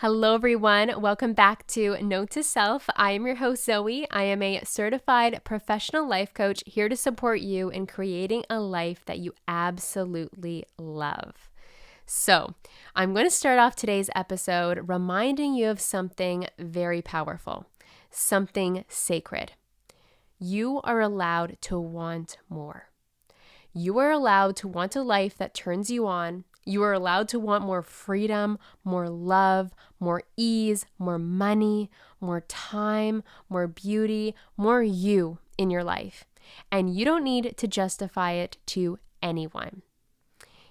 Hello, everyone. Welcome back to Note to Self. I am your host, Zoey. I am a certified professional life coach here to support you in creating a life that you absolutely love. So, I'm going to start off today's episode reminding you of something very powerful, something sacred. You are allowed to want more. You are allowed to want a life that turns you on. You are allowed to want more freedom, more love, more ease, more money, more time, more beauty, more you in your life. And you don't need to justify it to anyone.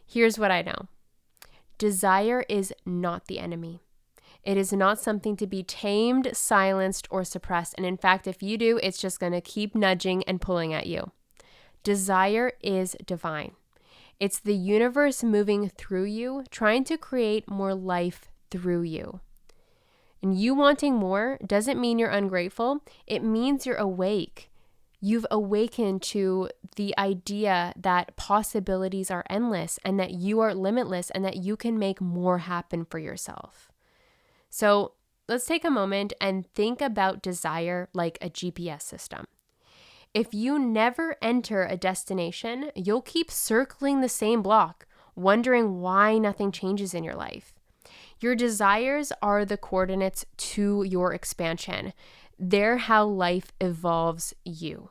Here's what I know. Desire is not the enemy. It is not something to be tamed, silenced, or suppressed. And in fact, if you do, it's just going to keep nudging and pulling at you. Desire is divine. It's the universe moving through you, trying to create more life through you. And you wanting more doesn't mean you're ungrateful. It means you're awake. You've awakened to the idea that possibilities are endless and that you are limitless and that you can make more happen for yourself. So let's take a moment and think about desire like a GPS system. If you never enter a destination, you'll keep circling the same block, wondering why nothing changes in your life. Your desires are the coordinates to your expansion. They're how life evolves you.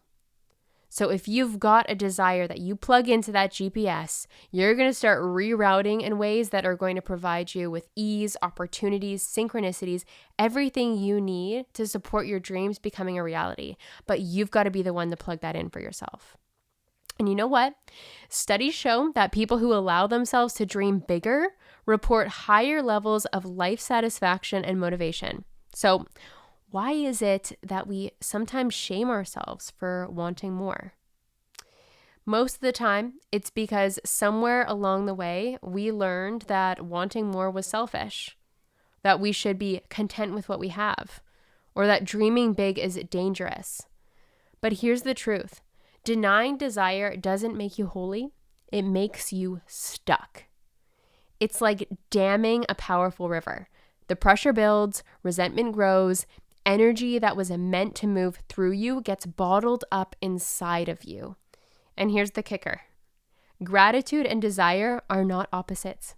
So if you've got a desire that you plug into that GPS, you're going to start rerouting in ways that are going to provide you with ease, opportunities, synchronicities, everything you need to support your dreams becoming a reality. But you've got to be the one to plug that in for yourself. And you know what? Studies show that people who allow themselves to dream bigger report higher levels of life satisfaction and motivation. So why is it that we sometimes shame ourselves for wanting more? Most of the time, it's because somewhere along the way, we learned that wanting more was selfish, that we should be content with what we have, or that dreaming big is dangerous. But here's the truth. Denying desire doesn't make you holy. It makes you stuck. It's like damming a powerful river. The pressure builds, resentment grows, energy that was meant to move through you gets bottled up inside of you. And here's the kicker. Gratitude and desire are not opposites.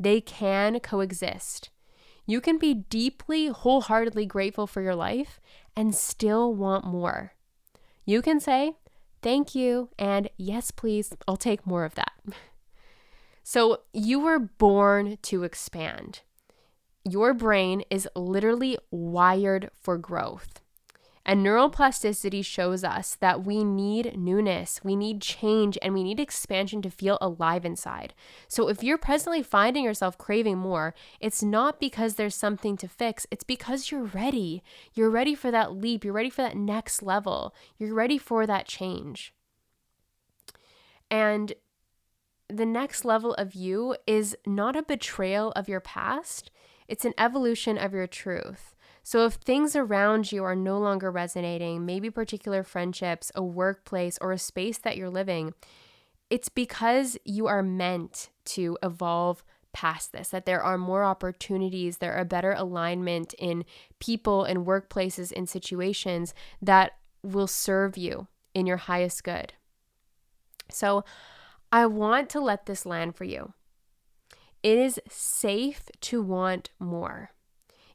They can coexist. You can be deeply, wholeheartedly grateful for your life and still want more. You can say, thank you, and yes, please, I'll take more of that. So you were born to expand. Your brain is literally wired for growth. And neuroplasticity shows us that we need newness, we need change, and we need expansion to feel alive inside. So if you're presently finding yourself craving more, it's not because there's something to fix, it's because you're ready. You're ready for that leap, you're ready for that next level, you're ready for that change. And the next level of you is not a betrayal of your past. It's an evolution of your truth. So if things around you are no longer resonating, maybe particular friendships, a workplace, or a space that you're living, it's because you are meant to evolve past this, that there are more opportunities, there are better alignment in people and workplaces and situations that will serve you in your highest good. So I want to let this land for you. It is safe to want more.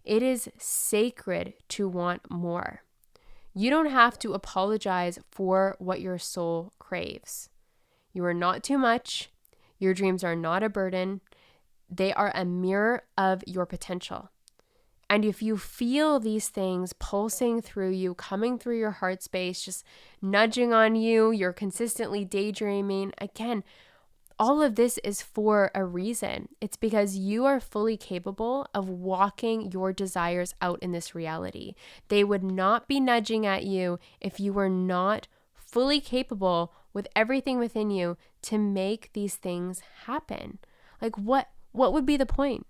It is sacred to want more. You don't have to apologize for what your soul craves. You are not too much. Your dreams are not a burden. They are a mirror of your potential. And if you feel these things pulsing through you, coming through your heart space, just nudging on you, you're consistently daydreaming, again, all of this is for a reason. It's because you are fully capable of walking your desires out in this reality. They would not be nudging at you if you were not fully capable with everything within you to make these things happen. Like what would be the point?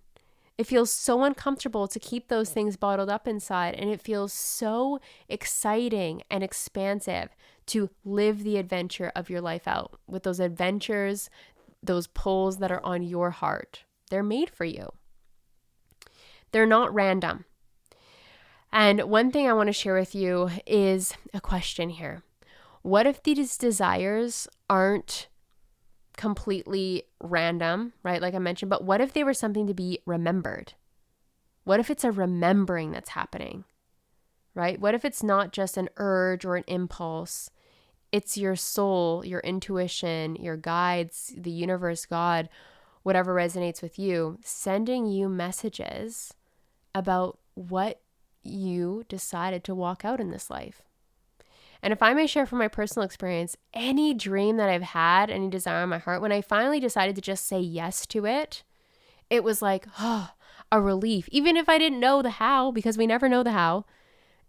It feels so uncomfortable to keep those things bottled up inside, and it feels so exciting and expansive to live the adventure of your life out with those adventures, those pulls that are on your heart. They're made for you. They're not random. And one thing I want to share with you is a question here. What if these desires aren't completely random, right? Like I mentioned, but what if they were something to be remembered? What if it's a remembering that's happening, right? What if it's not just an urge or an impulse? It's your soul, your intuition, your guides, the universe, God, whatever resonates with you, sending you messages about what you decided to walk out in this life. And if I may share from my personal experience, any dream that I've had, any desire in my heart, when I finally decided to just say yes to it, it was like, a relief. Even if I didn't know the how, because we never know the how,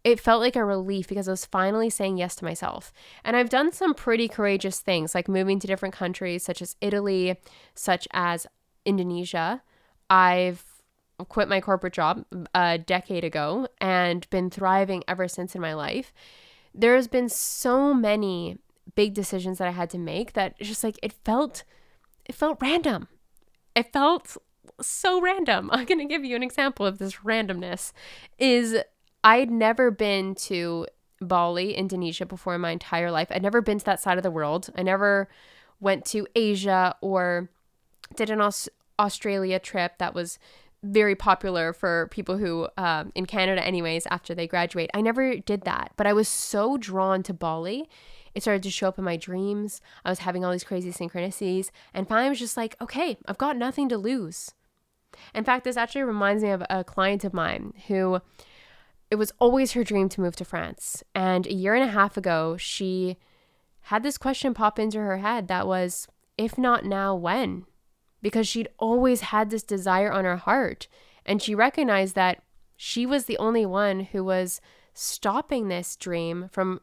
it felt like a relief because I was finally saying yes to myself. And I've done some pretty courageous things, like moving to different countries, such as Italy, such as Indonesia. I've quit my corporate job a decade ago and been thriving ever since in my life. There's been so many big decisions that I had to make that it's just like it felt random. It felt so random. I'm going to give you an example of this randomness. I'd never been to Bali, Indonesia before in my entire life. I'd never been to that side of the world. I never went to Asia or did an Australia trip that was very popular for people who, in Canada anyways, after they graduate. I never did that, but I was so drawn to Bali. It started to show up in my dreams. I was having all these crazy synchronicities, and finally I was just like, okay, I've got nothing to lose. In fact, this actually reminds me of a client of mine who, it was always her dream to move to France. And a year and a half ago, she had this question pop into her head that was, if not now, when? Because she'd always had this desire on her heart. And she recognized that she was the only one who was stopping this dream from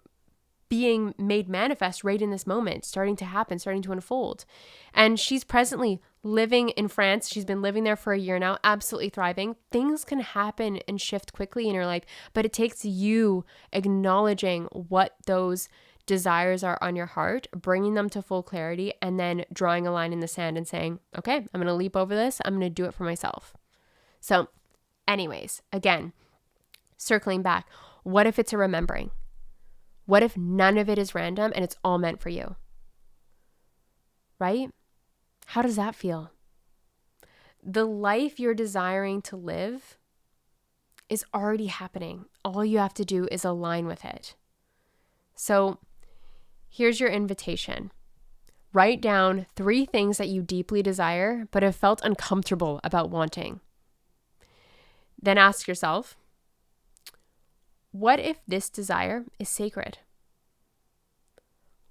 being made manifest right in this moment, starting to happen, starting to unfold. And she's presently living in France. She's been living there for a year now, absolutely thriving. Things can happen and shift quickly in your life, but it takes you acknowledging what those desires are on your heart, bringing them to full clarity, and then drawing a line in the sand and saying, okay, I'm going to leap over this. I'm going to do it for myself. So anyways, again, circling back, what if it's a remembering? What if none of it is random and it's all meant for you? Right? How does that feel? The life you're desiring to live is already happening. All you have to do is align with it. So here's your invitation. Write down 3 things that you deeply desire but have felt uncomfortable about wanting. Then ask yourself, what if this desire is sacred?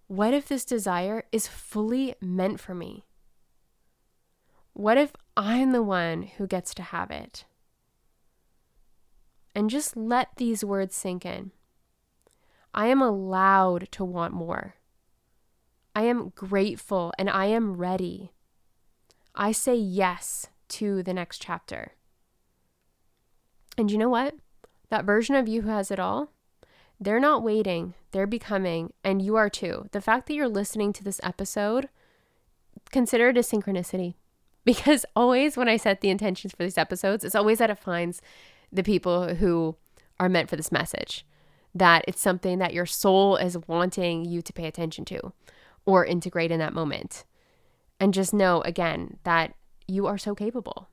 What if this desire is fully meant for me? What if I'm the one who gets to have it? And just let these words sink in. I am allowed to want more. I am grateful and I am ready. I say yes to the next chapter. And you know what? That version of you who has it all, they're not waiting, they're becoming, and you are too. The fact that you're listening to this episode, consider it a synchronicity. Because always when I set the intentions for these episodes, it's always that it finds the people who are meant for this message. That it's something that your soul is wanting you to pay attention to or integrate in that moment. And just know, again, that you are so capable.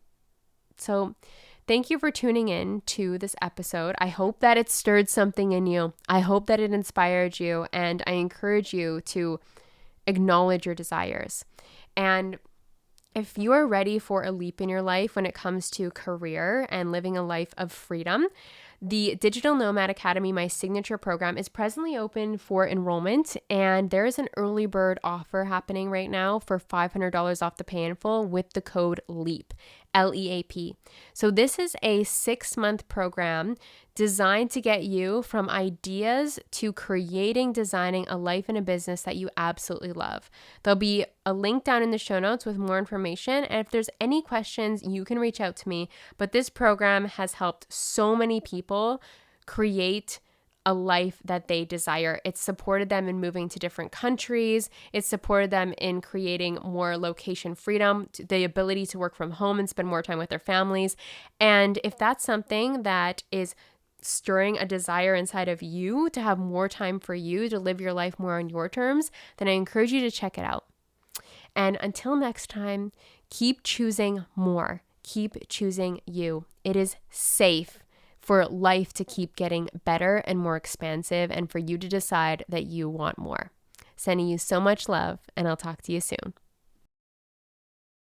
So thank you for tuning in to this episode. I hope that it stirred something in you. I hope that it inspired you. And I encourage you to acknowledge your desires. And if you are ready for a leap in your life when it comes to career and living a life of freedom, the Digital Nomad Academy, my signature program, is presently open for enrollment, and there is an early bird offer happening right now for $500 off the pay in full with the code LEAP, LEAP. So this is a 6-month program designed to get you from ideas to creating, designing a life and a business that you absolutely love. There'll be a link down in the show notes with more information, and if there's any questions, you can reach out to me. But this program has helped so many people create a life that they desire. It's supported them in moving to different countries. It's supported them in creating more location freedom, the ability to work from home and spend more time with their families. And if that's something that is stirring a desire inside of you to have more time for you, to live your life more on your terms, then I encourage you to check it out. And until next time, keep choosing more. Keep choosing you. It is safe for life to keep getting better and more expansive, and for you to decide that you want more. Sending you so much love, and I'll talk to you soon.